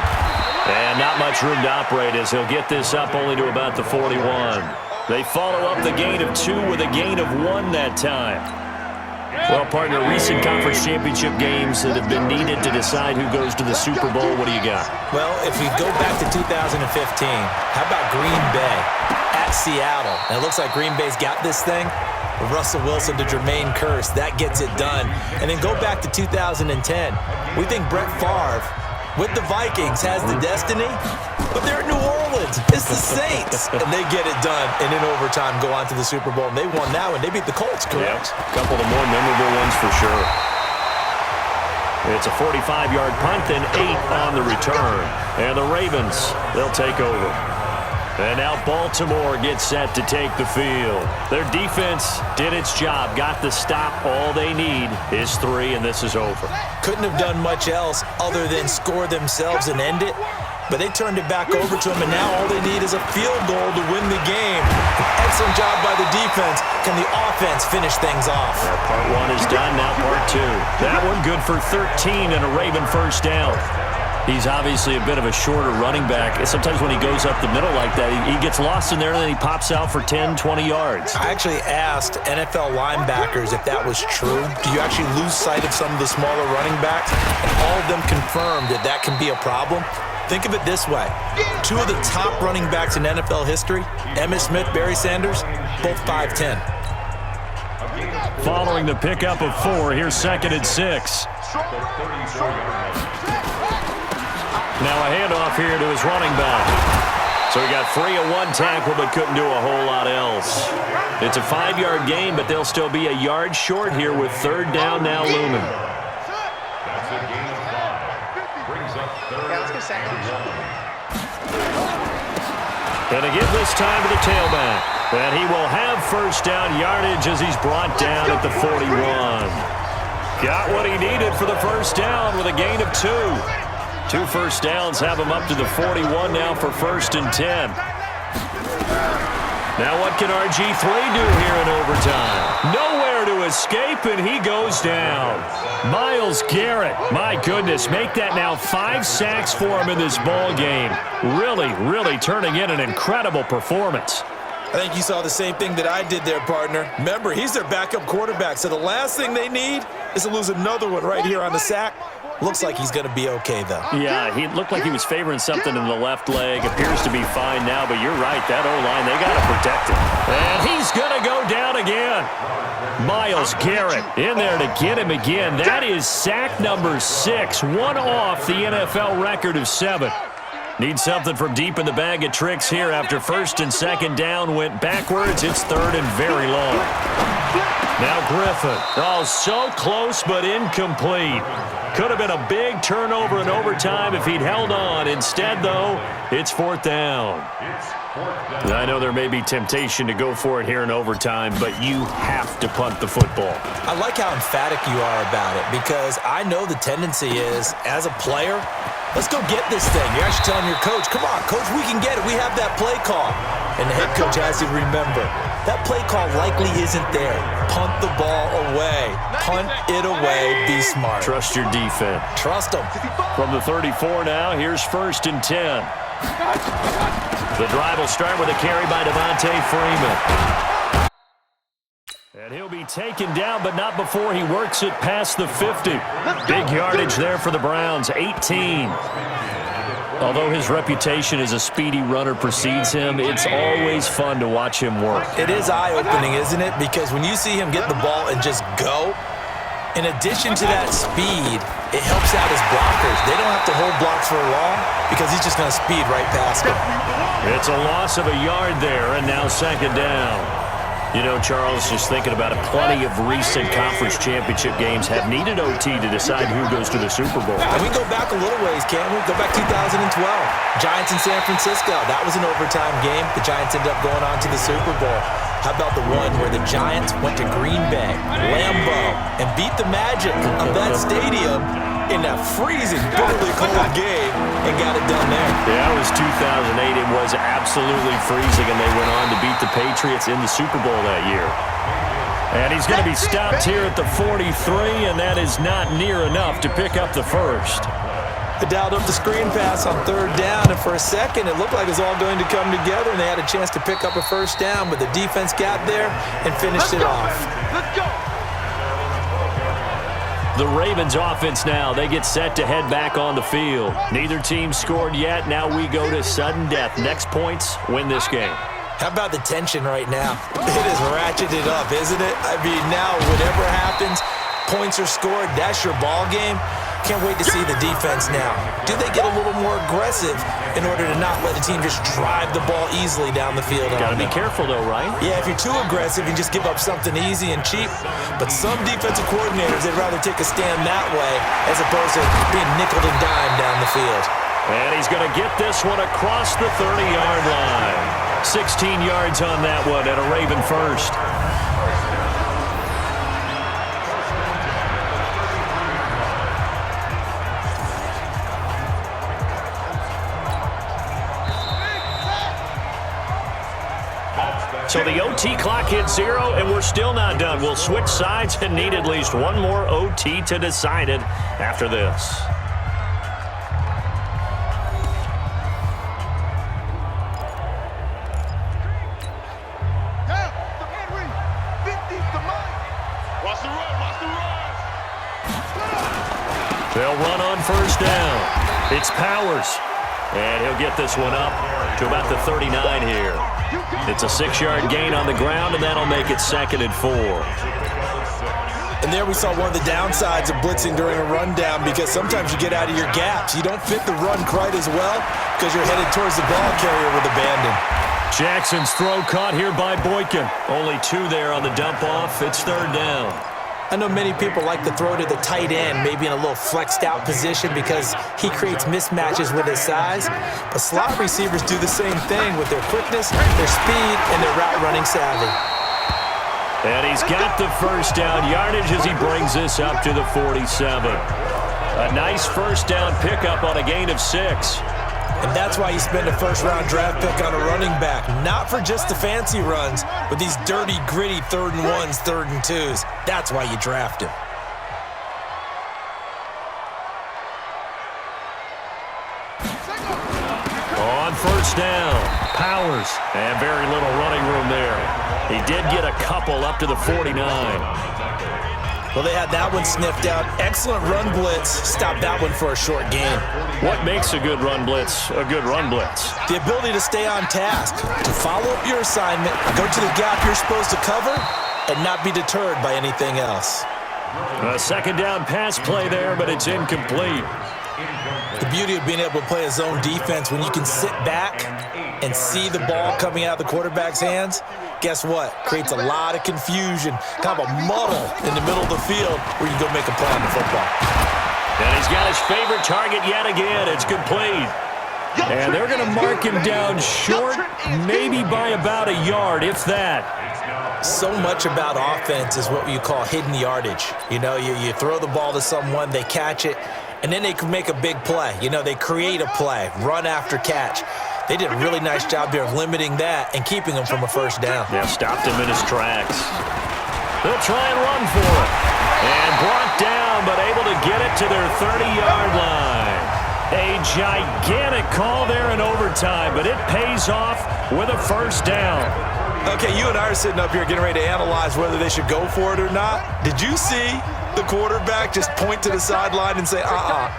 And not much room to operate as he'll get this up only to about the 41. They follow up the gain of 2 with a gain of 1 that time. Well, partner, recent conference championship games that have been needed to decide who goes to the Super Bowl, what do you got? Well, if we go back to 2015, how about Green Bay at Seattle? And it looks like Green Bay's got this thing. Russell Wilson to Jermaine Kearse, that gets it done. And then go back to 2010. We think Brett Favre with the Vikings has the destiny, but they're at New Orleans. It's the Saints, and they get it done. And in overtime, go on to the Super Bowl. And they won that one. They beat the Colts, correct? Yeah, a couple of the more memorable ones for sure. It's a 45-yard punt, then 8 on the return. And the Ravens, they'll take over. And now Baltimore gets set to take the field. Their defense did its job, got the stop. All they need is 3, and this is over. Couldn't have done much else other than score themselves and end it. But they turned it back over to them, and now all they need is a field goal to win the game. Excellent job by the defense. Can the offense finish things off? Part 1 is done, now part 2. That one good for 13 and a Raven first down. He's obviously a bit of a shorter running back. Sometimes when he goes up the middle like that, he gets lost in there, and then he pops out for 10, 20 yards. I actually asked NFL linebackers if that was true. Do you actually lose sight of some of the smaller running backs? And all of them confirmed that that can be a problem. Think of it this way. 2 of the top running backs in NFL history, Emmitt Smith, Barry Sanders, both 5'10". Following the pickup of 4, here's 2nd and 6. Now a handoff here to his running back. So he got free of 1 tackle but couldn't do a whole lot else. It's a 5-yard gain, but they'll still be a yard short here with 3rd down now looming. And again this time to the tailback. And he will have first down yardage as he's brought down at the 41. Got what he needed for the first down with a gain of 2. 2 first downs have him up to the 41 now for 1st and 10. Now what can RG3 do here in overtime? Nowhere to escape, and he goes down. Myles Garrett, my goodness, make that now 5 sacks for him in this ball game. Really turning in an incredible performance. I think you saw the same thing that I did there, partner. Remember, he's their backup quarterback, so the last thing they need is to lose another one right here on the sack. Looks like he's going to be okay, though. Yeah, he looked like he was favoring something in the left leg. Appears to be fine now, but you're right. That O-line, they got to protect him. And he's going to go down again. Myles Garrett in there to get him again. That is sack number 6, one off the NFL record of 7. Need something from deep in the bag of tricks here after first and second down went backwards. It's third and very long. Now Griffin. Oh, so close but incomplete. Could have been a big turnover in overtime if he'd held on. Instead, though, it's fourth down. I know there may be temptation to go for it here in overtime, but you have to punt the football. I like how emphatic you are about it because I know the tendency is, as a player, let's go get this thing. You're actually telling your coach, come on, coach, we can get it. We have that play call. And the head coach has to remember, that play call likely isn't there. Punt the ball away. Punt it away. Be smart. Trust your defense. Trust them. From the 34 now, here's first and 10. The drive will start with a carry by Devontae Freeman. And he'll be taken down, but not before he works it past the 50. Big yardage there for the Browns, 18. Although his reputation as a speedy runner precedes him, it's always fun to watch him work. It is eye-opening, isn't it? Because when you see him get the ball and just go, in addition to that speed, it helps out his blockers. They don't have to hold blocks for long because he's just going to speed right past them. It's a loss of a yard there, and now second down. You know, Charles, just thinking about it, plenty of recent conference championship games have needed OT to decide who goes to the Super Bowl. And we go back a little ways, can't we? Go back 2012. Giants in San Francisco. That was an overtime game. The Giants ended up going on to the Super Bowl. How about the one where the Giants went to Green Bay, Lambeau, and beat the magic of that stadium in that freezing, bitterly cold game and got it done there? Yeah, it was 2008. It was absolutely freezing, and they went on to beat the Patriots in the Super Bowl that year. And he's going to be stopped here at the 43, and that is not near enough to pick up the first. They dialed up the screen pass on third down, and for a second it looked like it was all going to come together, and they had a chance to pick up a first down, but the defense got there and finished it off. Let's go. The Ravens offense now, they get set to head back on the field. Neither team scored yet. Now we go to sudden death. Next points win this game. How about the tension right now? It is ratcheted up, isn't it? I mean, now whatever happens, points are scored, that's your ball game. Can't wait to see the defense now. Do they get a little more aggressive in order to not let the team just drive the ball easily down the field? Got to be careful, though, right? Yeah, if you're too aggressive, you just give up something easy and cheap. But some defensive coordinators, they'd rather take a stand that way as opposed to being nickeled and dimed down the field. And he's going to get this one across the 30-yard line. 16 yards on that one and a Raven first. So the OT clock hits 0, and we're still not done. We'll switch sides and need at least one more OT to decide it after this. They'll run on first down. It's Powers. And he'll get this one up to about the 39 here. It's a 6-yard gain on the ground, and that'll make it 2nd and 4. And there we saw one of the downsides of blitzing during a rundown because sometimes you get out of your gaps. You don't fit the run quite as well because you're headed towards the ball carrier with abandon. Jackson's throw caught here by Boykin. Only 2 there on the dump off. It's 3rd down. I know many people like to throw to the tight end, maybe in a little flexed out position because he creates mismatches with his size. But slot receivers do the same thing with their quickness, their speed, and their route running savvy. And he's got the first down yardage as he brings this up to the 47. A nice first down pickup on a gain of 6. And that's why you spend a first-round draft pick on a running back. Not for just the fancy runs, but these dirty, gritty 3rd and 1s, 3rd and 2s. That's why you draft him. On first down, Powers. And very little running room there. He did get a couple up to the 49. Well, they had that one sniffed out. Excellent run blitz. Stop that one for a short gain. What makes a good run blitz a good run blitz? The ability to stay on task, to follow up your assignment, go to the gap you're supposed to cover, and not be deterred by anything else. A second down pass play there, but it's incomplete. The beauty of being able to play a zone defense when you can sit back and see the ball coming out of the quarterback's hands, guess what? Creates a lot of confusion, kind of a muddle in the middle of the field where you go make a play on the football. And he's got his favorite target yet again. It's complete. And they're going to mark him down short, maybe by about a yard, if that. So much about offense is what you call hidden yardage. You know, you throw the ball to someone, they catch it, and then they can make a big play. You know, they create a play, run after catch. They did a really nice job there of limiting that and keeping him from a first down. Yeah, stopped him in his tracks. They'll try and run for it. And brought down, but able to get it to their 30-yard line. A gigantic call there in overtime, but it pays off with a first down. Okay, you and I are sitting up here getting ready to analyze whether they should go for it or not. Did you see the quarterback just point to the sideline and say,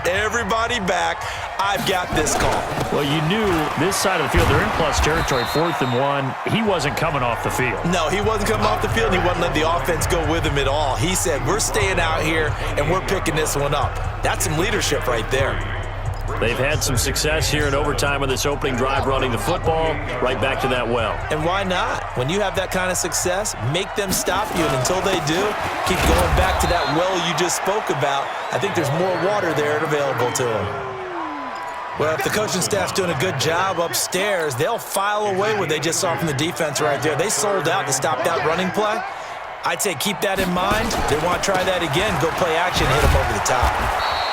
everybody back, I've got this call? Well, you knew this side of the field, they're in plus territory, 4th and 1. He wasn't coming off the field. No, he wasn't coming off the field. He wasn't letting the offense go with him at all. He said, we're staying out here, and we're picking this one up. That's some leadership right there. They've had some success here in overtime with this opening drive running the football right back to that well. And why not? When you have that kind of success, make them stop you. And until they do, keep going back to that well you just spoke about. I think there's more water there available to them. Well, if the coaching staff's doing a good job upstairs, they'll file away what they just saw from the defense right there. They sold out to stop that running play. I'd say keep that in mind. They want to try that again, go play action, hit them over the top.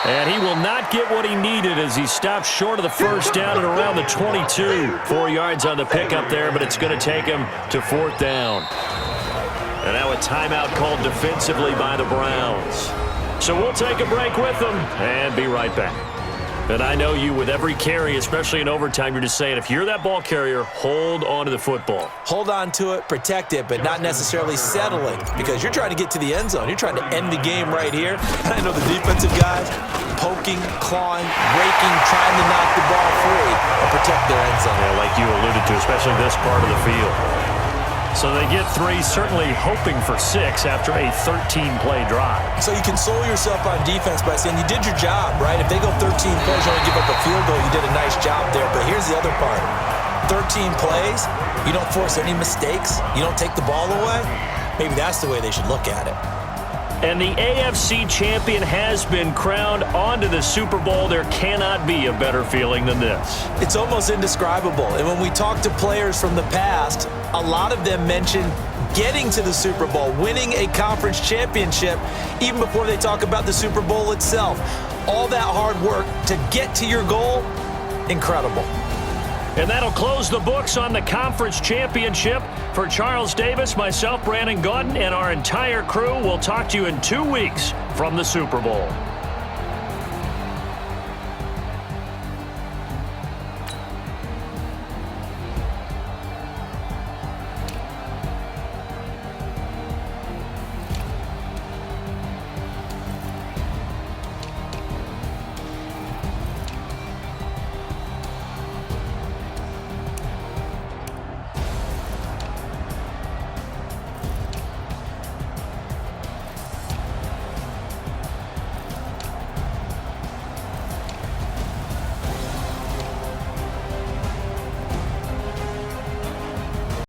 And he will not get what he needed as he stopped short of the first down at around the 22. 4 yards on the pickup there, but it's going to take him to 4th down. And now a timeout called defensively by the Browns. So we'll take a break with them and be right back. And I know you, with every carry, especially in overtime, you're just saying, if you're that ball carrier, hold on to the football. Hold on to it, protect it, but not necessarily settling, because you're trying to get to the end zone. You're trying to end the game right here. And I know the defensive guys poking, clawing, raking, trying to knock the ball free and protect their end zone. Yeah, like you alluded to, especially this part of the field. So they get 3, certainly hoping for 6 after a 13-play drive. So you console yourself on defense by saying you did your job, right? If they go 13 plays, you only give up a field goal, you did a nice job there. But here's the other part. 13 plays, you don't force any mistakes, you don't take the ball away. Maybe that's the way they should look at it. And the AFC champion has been crowned onto the Super Bowl. There cannot be a better feeling than this. It's almost indescribable. And when we talk to players from the past, a lot of them mention getting to the Super Bowl, winning a conference championship, even before they talk about the Super Bowl itself. All that hard work to get to your goal, incredible. And that'll close the books on the conference championship. For Charles Davis, myself, Brandon Gaudin, and our entire crew, we'll talk to you in 2 weeks from the Super Bowl.